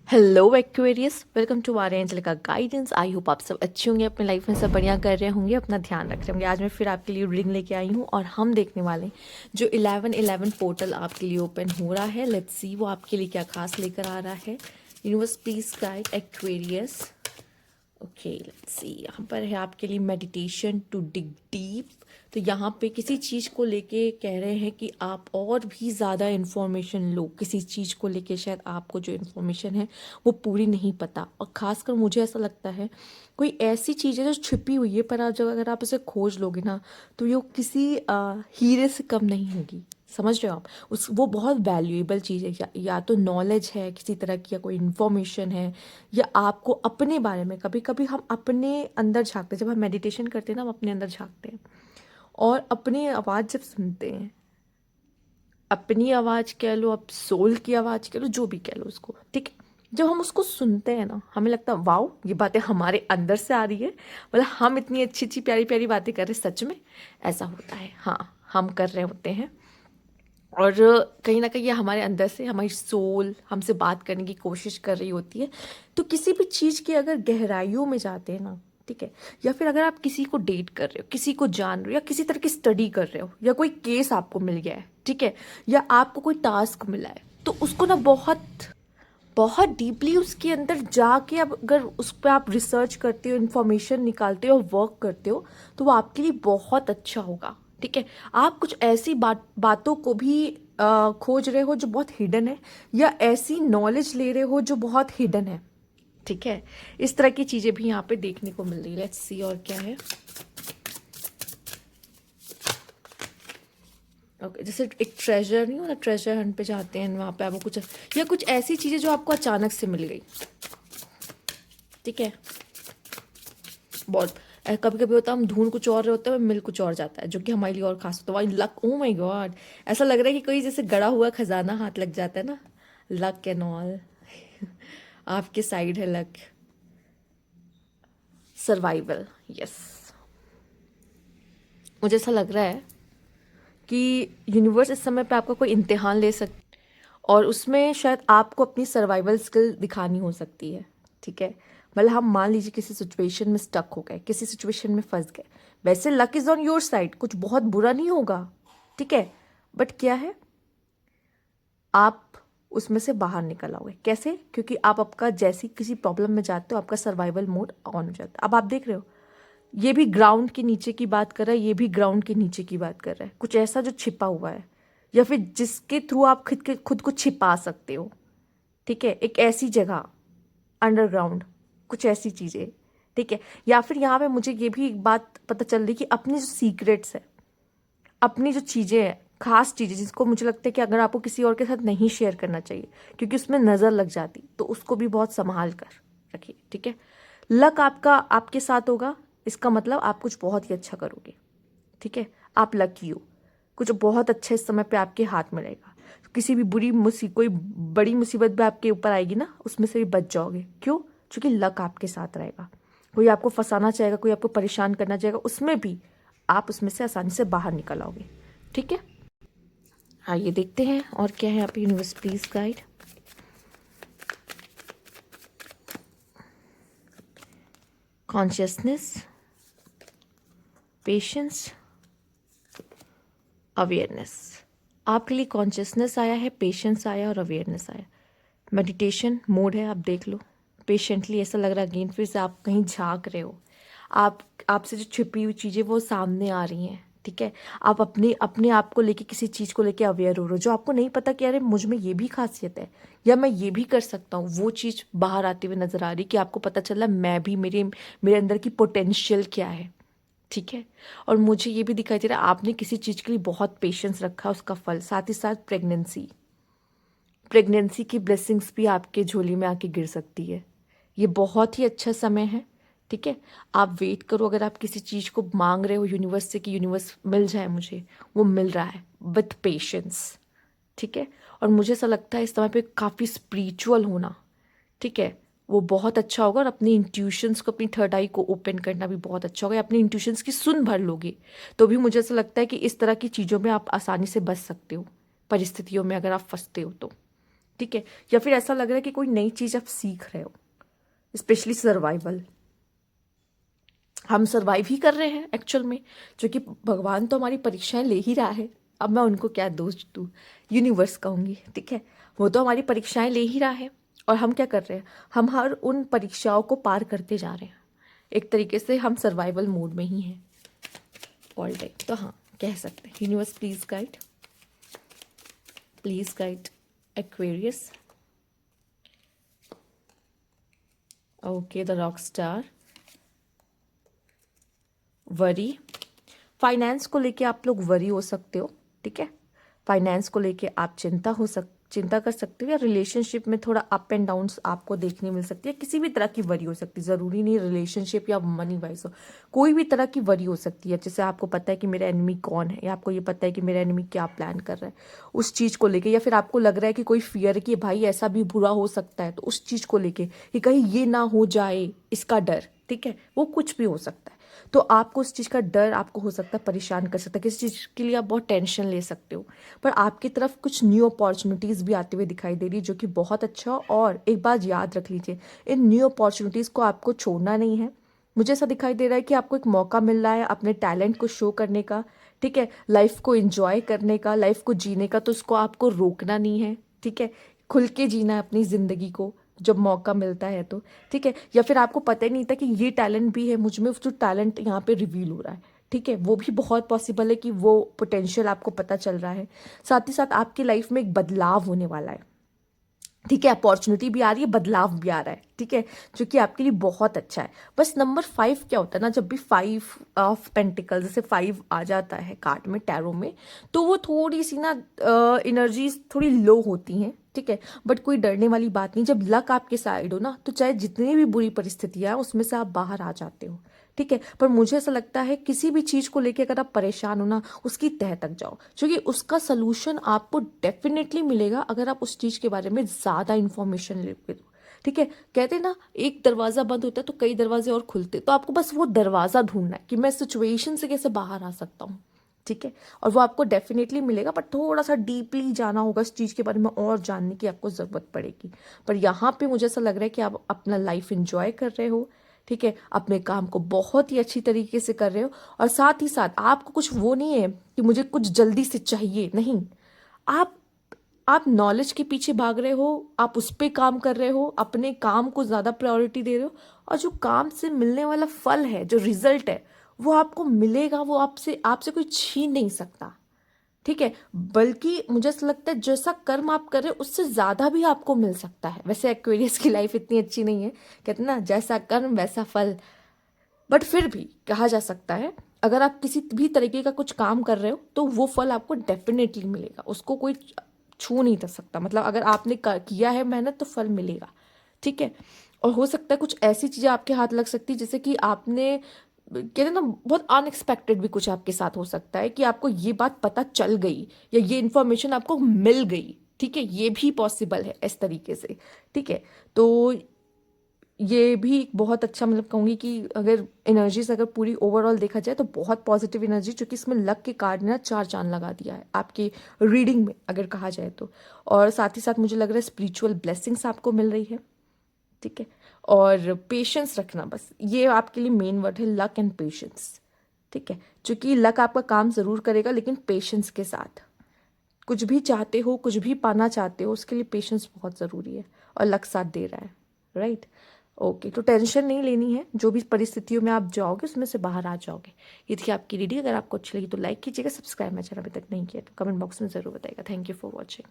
Hello Aquarius, welcome to our angel का guidance. I hope आप सब अच्छे होंगे, अपने लाइफ में सब बढ़िया कर रहे होंगे, अपना ध्यान रख रहे होंगे। आज मैं फिर आपके लिए रीडिंग लेके आई हूँ और हम देखने वाले हैं जो 11/11 पोर्टल आपके लिए ओपन हो रहा है। लेट्स सी वो आपके लिए क्या खास लेकर आ रहा है। Universe please guide Aquarius. Okay let's see, यहाँ पर है आपके लिए मेडिटेशन टू डिग डीप। तो यहाँ पे किसी चीज़ को लेके कह रहे हैं कि आप और भी ज़्यादा इन्फॉर्मेशन लो। किसी चीज़ को लेके शायद आपको जो इन्फॉर्मेशन है वो पूरी नहीं पता, और ख़ासकर मुझे ऐसा लगता है कोई ऐसी चीज़ है जो छिपी हुई है, पर आज अगर आप उसे खोज लोगे ना तो ये किसी हीरे से कम नहीं होगी। समझ रहे हो आप? उस वो बहुत वैल्यूएबल चीज़ है, या तो नॉलेज है किसी तरह की, या कोई इन्फॉर्मेशन है, या आपको अपने बारे में। कभी कभी हम अपने अंदर झांकते हैं, जब हम मेडिटेशन करते हैं ना हम अपने अंदर झांकते हैं और अपनी आवाज़ जब सुनते हैं, अपनी आवाज़ कह लो, अब सोल की आवाज़ कह लो, जो भी कह लो उसको, ठीक है। जब हम उसको सुनते हैं ना हमें लगता है वाओ, ये बातें हमारे अंदर से आ रही है, मतलब हम इतनी अच्छी अच्छी प्यारी प्यारी बातें कर रहे हैं। सच में ऐसा होता है, हाँ, हम कर रहे होते हैं। और कहीं ना कहीं ये हमारे अंदर से हमारी सोल हमसे बात करने की कोशिश कर रही होती है। तो किसी भी चीज़ की अगर गहराइयों में जाते हैं ना, ठीक है, या फिर अगर आप किसी को डेट कर रहे हो, किसी को जान रहे हो, या किसी तरह की स्टडी कर रहे हो, या कोई केस आपको मिल गया है, ठीक है, या आपको कोई टास्क मिला है, तो उसको ना बहुत बहुत डीपली उसके अंदर जाके, अब अगर उस पर आप रिसर्च करते हो, इन्फॉर्मेशन निकालते हो, वर्क करते हो, तो वो आपके लिए बहुत अच्छा होगा। ठीक है, आप कुछ ऐसी बातों को भी खोज रहे हो जो बहुत हिडन है, या ऐसी नॉलेज ले रहे हो जो बहुत हिडन है। ठीक है, इस तरह की चीजें भी यहाँ पे देखने को मिल रही है। लेट्स सी और क्या है। ओके, जैसे एक ट्रेजर नहीं होता, ट्रेजर हंट पे जाते हैं, वहां पे आपको कुछ, या कुछ ऐसी चीजें जो आपको अचानक से मिल गई। ठीक है, बहुत कभी कभी होता है हम ढूंढ कुछ और रहे होते हैं, मिल कुछ और जाता है, जो कि हमारे लिए और खास होता है। वही लक, ओ माय गॉड, ऐसा लग रहा है कि कोई जैसे गड़ा हुआ खजाना हाथ लग जाता है ना। लक एंड ऑल आपके साइड है लक। Survival, yes. मुझे ऐसा लग रहा है कि यूनिवर्स इस समय पे आपका कोई इम्तिहान ले सकता, और उसमें शायद आपको अपनी सर्वाइवल स्किल दिखानी हो सकती है। ठीक है, मतलब हम मान लीजिए किसी सिचुएशन में स्टक हो गए, किसी सिचुएशन में फंस गए। वैसे luck is on your side, कुछ बहुत बुरा नहीं होगा, ठीक है, बट क्या है, आप उसमें से बाहर निकल आओगे कैसे? क्योंकि आप आपका जैसी किसी प्रॉब्लम में जाते हो आपका सर्वाइवल मोड ऑन हो जाता है। अब आप देख रहे हो, ये भी ग्राउंड के नीचे की बात कर रहा है, ये भी ग्राउंड के नीचे की बात कर रहा है। कुछ ऐसा जो छिपा हुआ है, या फिर जिसके थ्रू आप खुद को छिपा सकते हो। ठीक है, एक ऐसी जगह, अंडरग्राउंड, कुछ ऐसी चीजें। ठीक है, या फिर यहाँ पे मुझे ये भी एक बात पता चल रही कि अपनी जो सीक्रेट्स है, अपनी जो चीजें हैं, खास चीजें जिसको मुझे लगता है कि अगर आपको किसी और के साथ नहीं शेयर करना चाहिए क्योंकि उसमें नजर लग जाती, तो उसको भी बहुत संभाल कर रखिए। ठीक है, लक आपका आपके साथ होगा, इसका मतलब आप कुछ बहुत ही अच्छा करोगे। ठीक है, आप लकी हो, कुछ बहुत अच्छा इस समय पे आपके हाथ में रहेगा। किसी भी कोई बड़ी मुसीबत भी आपके ऊपर आएगी ना, उसमें से भी बच जाओगे। क्यों? क्योंकि लक आपके साथ रहेगा। कोई आपको फंसाना चाहेगा, कोई आपको परेशान करना चाहेगा, उसमें भी आप उसमें से आसानी से बाहर निकल आओगे। ठीक है, आइए देखते हैं और क्या है यहाँ पे। Universe please guide. Consciousness, patience, awareness. आपके लिए कॉन्शियसनेस आया है, पेशेंस आया और अवेयरनेस आया। मेडिटेशन मोड है, आप देख लो। पेशेंटली ऐसा लग रहा है अगेन फिर से आप कहीं झांक रहे हो, आप आपसे जो छिपी हुई चीज़ें वो सामने आ रही हैं। ठीक है, आप अपने अपने आप को लेके, किसी चीज़ को लेके अवेयर हो रहे हो जो आपको नहीं पता कि अरे मुझ में ये भी खासियत है, या मैं ये भी कर सकता हूँ। वो चीज़ बाहर आती हुई नजर आ रही कि आपको पता चला मैं भी, मेरे मेरे अंदर की पोटेंशियल क्या है। ठीक है, और मुझे ये भी दिखाई दे रहा है आपने किसी चीज़ के लिए बहुत पेशेंस रखा, उसका फल। साथ ही साथ प्रेगनेंसी, प्रेगनेंसी की ब्लेसिंग्स भी आपके झोली में आके गिर सकती है। ये बहुत ही अच्छा समय है। ठीक है, आप वेट करो, अगर आप किसी चीज़ को मांग रहे हो यूनिवर्स से कि यूनिवर्स मिल जाए मुझे, वो मिल रहा है विथ पेशेंस। ठीक है, और मुझे ऐसा लगता है इस समय पे काफ़ी स्पिरिचुअल होना, ठीक है, वो बहुत अच्छा होगा। और अपनी इंट्यूशंस को, अपनी थर्ड आई को ओपन करना भी बहुत अच्छा होगा। अपनी इंट्यूशंस की सुन भर लोगे तो भी मुझे ऐसा लगता है कि इस तरह की चीज़ों में आप आसानी से बच सकते हो, परिस्थितियों में अगर आप फंसते हो तो। ठीक है, या फिर ऐसा लग रहा है कि कोई नई चीज़ आप सीख रहे हो, स्पेशली सर्वाइवल। हम सर्वाइव ही कर रहे हैं एक्चुअल में, जो कि भगवान तो हमारी परीक्षाएं ले ही रहा है। अब मैं उनको क्या दोष दूँ, यूनिवर्स कहूँगी, ठीक है। वो तो हमारी परीक्षाएं ले ही रहा है, और हम क्या कर रहे हैं, हम हर उन परीक्षाओं को पार करते जा रहे हैं। एक तरीके से हम सर्वाइवल मोड में ही हैं ऑल टाइम। तो हाँ, कह सकते हैं universe please guide Aquarius. Okay, the rock star. Worry, finance को लेके आप लोग वरी हो सकते हो, ठीक है। फाइनेंस को लेके आप चिंता कर सकते हो, या रिलेशनशिप में थोड़ा अप एंड डाउन्स आपको देखने मिल सकती है। किसी भी तरह की वरी हो सकती है, ज़रूरी नहीं रिलेशनशिप या मनी वाइज हो, कोई भी तरह की वरी हो सकती है। जैसे आपको पता है कि मेरा एनिमी कौन है, या आपको ये पता है कि मेरा एनिमी क्या प्लान कर रहा है उस चीज़ को लेके, या फिर आपको लग रहा है कि कोई फियर कि भाई ऐसा भी बुरा हो सकता है, तो उस चीज़ को लेके कि कहीं ये ना हो जाए, इसका डर, ठीक है। वो कुछ भी हो सकता है, तो आपको उस चीज़ का डर आपको हो सकता है परेशान कर सकता है, किसी चीज़ के लिए आप बहुत टेंशन ले सकते हो। पर आपकी तरफ कुछ न्यू अपॉर्चुनिटीज़ भी आते हुए दिखाई दे रही है, जो कि बहुत अच्छा हो। और एक बात याद रख लीजिए, इन न्यू अपॉर्चुनिटीज़ को आपको छोड़ना नहीं है। मुझे ऐसा दिखाई दे रहा है कि आपको एक मौका मिल रहा है अपने टैलेंट को शो करने का, ठीक है, लाइफ को एंजॉय करने का, लाइफ को जीने का, तो उसको आपको रोकना नहीं है, ठीक है। खुल के जीना है अपनी ज़िंदगी को जब मौका मिलता है तो, ठीक है। या फिर आपको पता ही नहीं था कि ये टैलेंट भी है मुझ में, जो टैलेंट यहाँ पे रिवील हो रहा है, ठीक है। वो भी बहुत पॉसिबल है कि वो पोटेंशियल आपको पता चल रहा है। साथ ही साथ आपकी लाइफ में एक बदलाव होने वाला है, ठीक है। अपॉर्चुनिटी भी आ रही है, बदलाव भी आ रहा है, ठीक है, जो कि आपके लिए बहुत अच्छा है। बस नंबर 5 क्या होता है ना, जब भी 5 ऑफ पेंटिकल जैसे 5 आ जाता है कार्ड में, टैरो में, तो वो थोड़ी सी ना एनर्जीज थोड़ी लो होती हैं, ठीक है। बट कोई डरने वाली बात नहीं, जब लक आपके साइड हो ना, तो चाहे जितनी भी बुरी परिस्थितियां हैं उसमें से आप बाहर आ जाते हो, ठीक है। पर मुझे ऐसा लगता है किसी भी चीज़ को लेकर अगर आप परेशान हो ना, उसकी तह तक जाओ, क्योंकि उसका सलूशन आपको डेफिनेटली मिलेगा अगर आप उस चीज़ के बारे में ज़्यादा इंफॉर्मेशन लेते हो, ठीक है। कहते हैं ना, एक दरवाज़ा बंद होता है तो कई दरवाजे और खुलते, तो आपको बस वो दरवाज़ा ढूंढना है कि मैं सिचुएशन से कैसे बाहर आ सकता हूँ, ठीक है। और वो आपको डेफिनेटली मिलेगा, बट थोड़ा सा डीपली जाना होगा इस चीज़ के बारे में, और जानने की आपको ज़रूरत पड़ेगी। पर यहाँ पे मुझे ऐसा लग रहा है कि आप अपना लाइफ इंजॉय कर रहे हो, ठीक है, अपने काम को बहुत ही अच्छी तरीके से कर रहे हो। और साथ ही साथ आपको कुछ वो नहीं है कि मुझे कुछ जल्दी से चाहिए, नहीं। आप आप नॉलेज के पीछे भाग रहे हो, आप उस पर काम कर रहे हो, अपने काम को ज़्यादा प्रायोरिटी दे रहे हो, और जो काम से मिलने वाला फल है, जो रिजल्ट है, वो आपको मिलेगा, वो आपसे आपसे कोई छीन नहीं सकता, ठीक है। बल्कि मुझे ऐसा लगता है जैसा कर्म आप कर रहे हो उससे ज़्यादा भी आपको मिल सकता है। वैसे एक्वेरियस की लाइफ इतनी अच्छी नहीं है, कहते हैं ना, जैसा कर्म वैसा फल। बट फिर भी कहा जा सकता है, अगर आप किसी भी तरीके का कुछ काम कर रहे हो तो वो फल आपको डेफिनेटली मिलेगा, उसको कोई छू नहीं कर सकता। मतलब अगर आपने किया है मेहनत तो फल मिलेगा, ठीक है। और हो सकता है कुछ ऐसी चीज़ें आपके हाथ लग सकती है, जैसे कि आपने, कहते हैं ना, बहुत अनएक्सपेक्टेड भी कुछ आपके साथ हो सकता है कि आपको ये बात पता चल गई, या ये इन्फॉर्मेशन आपको मिल गई, ठीक है। ये भी पॉसिबल है इस तरीके से, ठीक है। तो ये भी एक बहुत अच्छा, मतलब कहूँगी कि अगर एनर्जीज अगर पूरी ओवरऑल देखा जाए तो बहुत पॉजिटिव एनर्जी, क्योंकि इसमें लक के कार्ड ने ना 4 चांद लगा दिया है आपकी रीडिंग में अगर कहा जाए तो। और साथ ही साथ मुझे लग रहा है स्पिरिचुअल ब्लेसिंग्स आपको मिल रही है, ठीक है। और पेशेंस रखना, बस ये आपके लिए मेन वर्ड है, लक एंड पेशेंस, ठीक है। क्योंकि लक आपका काम ज़रूर करेगा, लेकिन पेशेंस के साथ। कुछ भी चाहते हो, कुछ भी पाना चाहते हो, उसके लिए पेशेंस बहुत ज़रूरी है, और लक साथ दे रहा है, राइट। ओके, तो टेंशन नहीं लेनी है, जो भी परिस्थितियों में आप जाओगे उसमें से बाहर आ जाओगे। ये थी आपकी रीडिंग। अगर आपको अच्छी लगी तो लाइक कीजिएगा, सब्सक्राइब मेरा चैनल अभी तक नहीं किया तो कमेंट बॉक्स में ज़रूर बताइएगा। Thank you for watching.